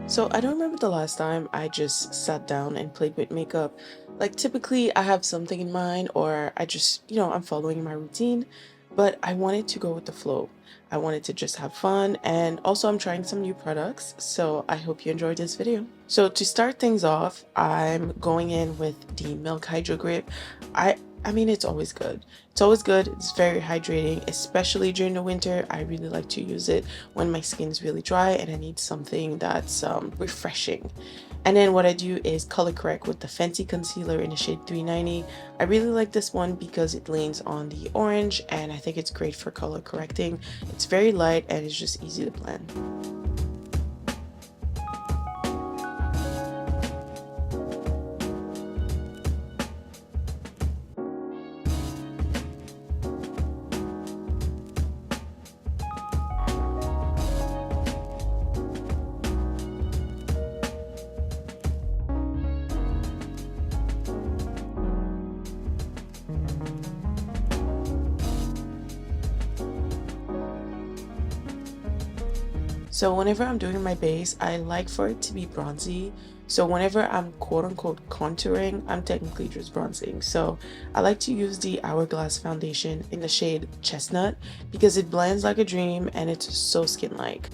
So I don't remember the last time I just sat down and played with makeup. Like typically I have something in mind or I just, I'm following my routine, but I wanted to go with the flow. I wanted to just have fun and also I'm trying some new products, so I hope you enjoyed this video. So to start things off, I'm going in with the Milk Hydro Grip. I mean it's always good. It's always good. It's very hydrating, especially during the winter. I really like to use it when my skin is really dry and I need something that's refreshing. And then what I do is color correct with the Fenty concealer in the shade 390. I really like this one because it leans on the orange and I think it's great for color correcting. It's very light and it's just easy to blend. So whenever I'm doing my base, I like for it to be bronzy. So whenever I'm quote unquote contouring, I'm technically just bronzing. So I like to use the Hourglass foundation in the shade Chestnut because it blends like a dream and it's so skin-like.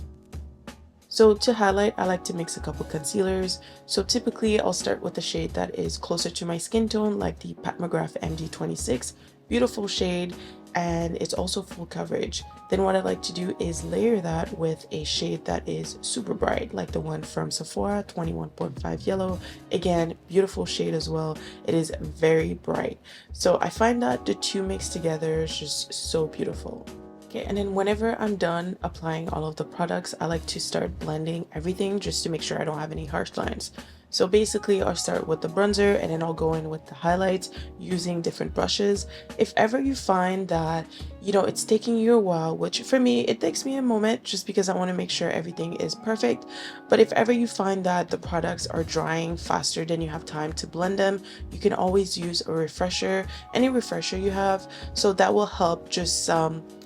So to highlight, I like to mix a couple concealers. So typically I'll start with a shade that is closer to my skin tone, like the McGRATH MD26. Beautiful shade, and it's also full coverage. Then what I like to do is layer that with a shade that is super bright, like the one from Sephora, 21.5 yellow. Again, beautiful shade as well. It is very bright. So I find that the two mixed together is just so beautiful. Okay, and then whenever I'm done applying all of the products, I like to start blending everything just to make sure I don't have any harsh lines. So basically I'll start with the bronzer and then I'll go in with the highlights using different brushes. If ever you find that, it's taking you a while, which for me, it takes me a moment just because I want to make sure everything is perfect. But if ever you find that the products are drying faster than you have time to blend them, you can always use a refresher, any refresher you have. So that will help just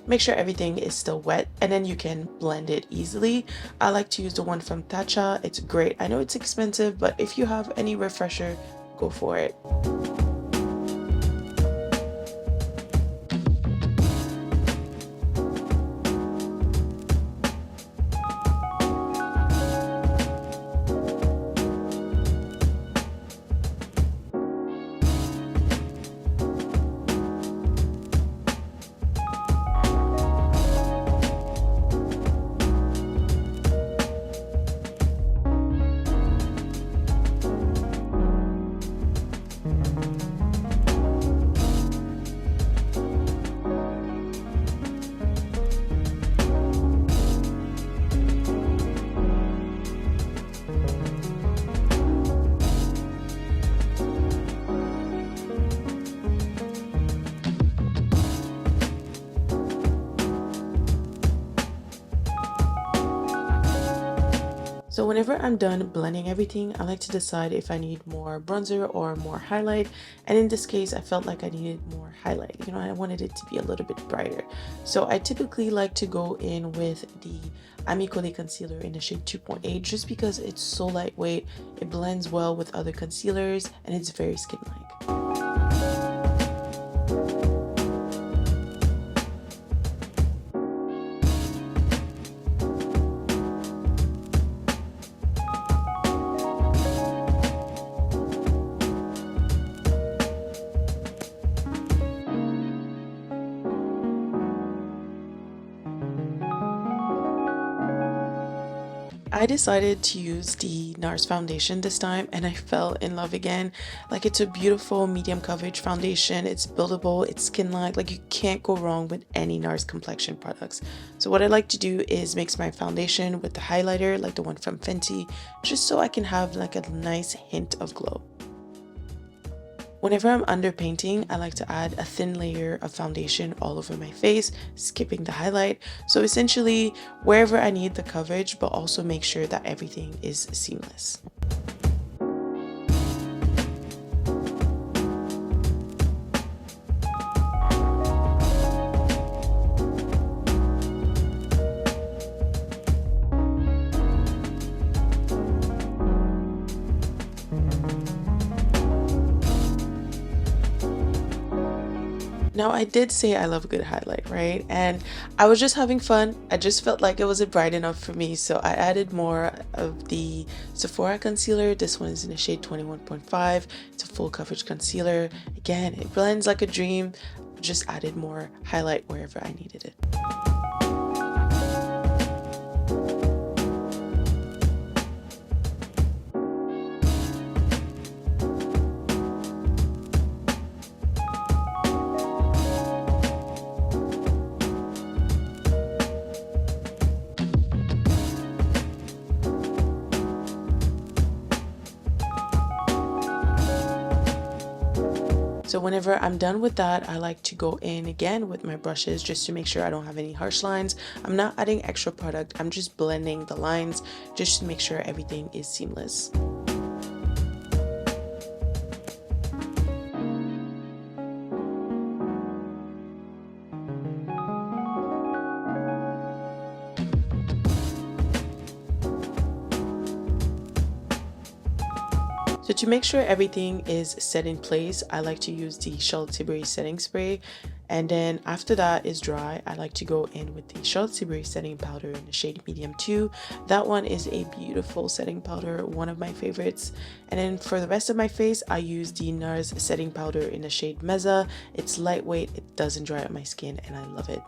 make sure everything is still wet and then you can blend it easily. I like to use the one from Tatcha. It's great. I know it's expensive, but if you have any refresher, go for it. So whenever I'm done blending everything, I like to decide if I need more bronzer or more highlight. And in this case, I felt like I needed more highlight. I wanted it to be a little bit brighter. So I typically like to go in with the Pmgl concealer in the shade 2.8 just because it's so lightweight, it blends well with other concealers, and it's very skin-like. I decided to use the NARS foundation this time and I fell in love again. Like, it's a beautiful medium coverage foundation. It's buildable, it's skin-like. Like, you can't go wrong with any NARS complexion products. So what I like to do is mix my foundation with the highlighter, like the one from Fenty, just so I can have like a nice hint of glow. Whenever I'm underpainting, I like to add a thin layer of foundation all over my face, skipping the highlight. So essentially, wherever I need the coverage, but also make sure that everything is seamless. Now, I did say I love a good highlight, right? And I was just having fun. I just felt like it wasn't bright enough for me, so I added more of the Sephora concealer. This one is in the shade 21.5. It's a full coverage concealer. Again, it blends like a dream. Just added more highlight wherever I needed it. So whenever I'm done with that, I like to go in again with my brushes just to make sure I don't have any harsh lines. I'm not adding extra product, I'm just blending the lines just to make sure everything is seamless. So to make sure everything is set in place, I like to use the Charlotte Tilbury setting spray. And then after that is dry, I like to go in with the Charlotte Tilbury setting powder in the shade medium 2. That one is a beautiful setting powder, one of my favorites. And then for the rest of my face, I use the NARS setting powder in the shade Mesa. It's lightweight, it doesn't dry out my skin, and I love it.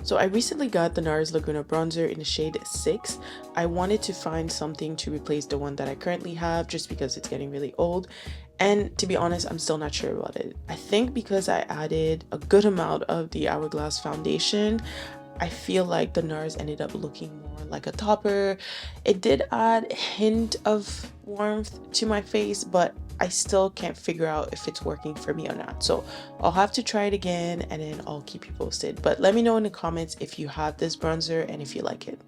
So I recently got the NARS Laguna bronzer in the shade 6. I wanted to find something to replace the one that I currently have just because it's getting really old. And to be honest, I'm still not sure about it. I think because I added a good amount of the Hourglass foundation, I feel like the NARS ended up looking more like a topper. It did add a hint of warmth to my face, but I still can't figure out if it's working for me or not. So I'll have to try it again and then I'll keep you posted. But let me know in the comments if you have this bronzer and if you like it.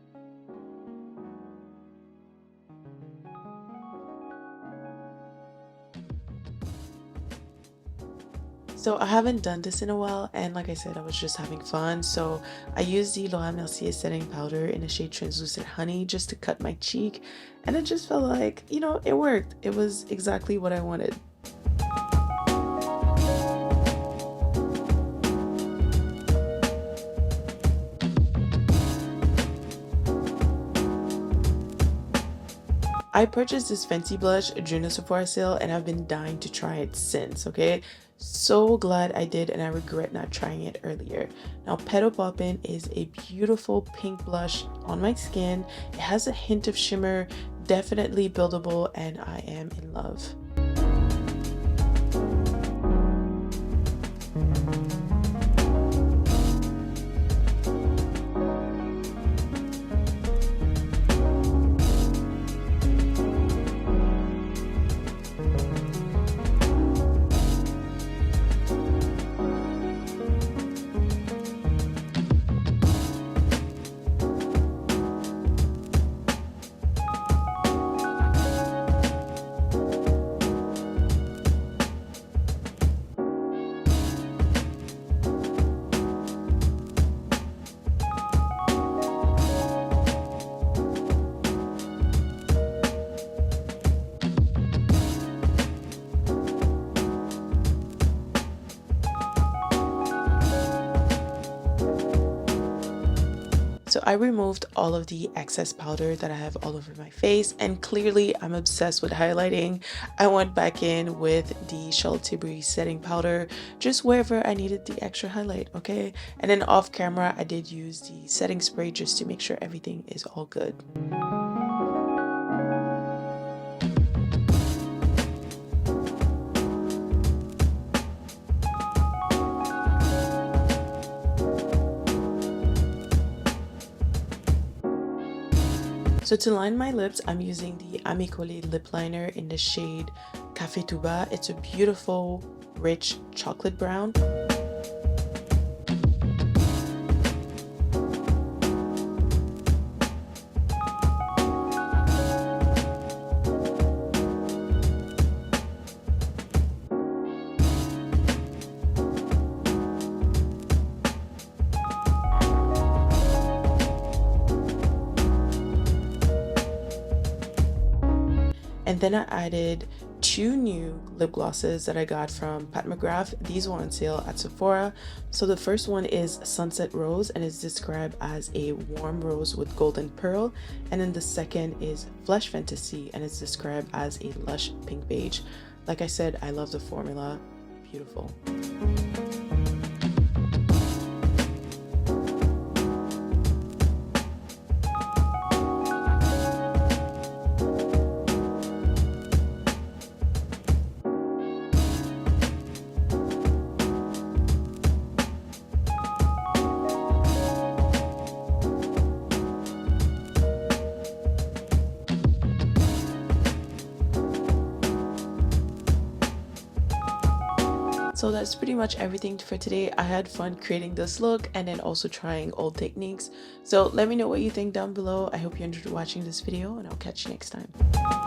So I haven't done this in a while, and like I said, I was just having fun. So I used the Laura Mercier setting powder in the shade Translucent Honey just to cut my cheek, and it just felt like, you know, it worked. It was exactly what I wanted. I purchased this Fenty blush during the Sephora sale and I've been dying to try it since, okay? So glad I did, and I regret not trying it earlier. Now, Petal Poppin' is a beautiful pink blush on my skin. It has a hint of shimmer, definitely buildable, and I am in love. So I removed all of the excess powder that I have all over my face, and clearly I'm obsessed with highlighting. I went back in with the Charlotte Tilbury setting powder just wherever I needed the extra highlight, okay? And then off camera I did use the setting spray just to make sure everything is all good. So to line my lips, I'm using the Pmgl lip liner in the shade Cafe Tuba. It's a beautiful, rich chocolate brown. And then I added 2 new lip glosses that I got from McGRATH. These were on sale at Sephora. So the first one is Sunset Rose and is described as a warm rose with golden pearl. And then the second is Flesh Fantasy and is described as a lush pink beige. Like I said, I love the formula. Beautiful. So that's pretty much everything for today. I had fun creating this look and then also trying old techniques. So let me know what you think down below. I hope you enjoyed watching this video and I'll catch you next time.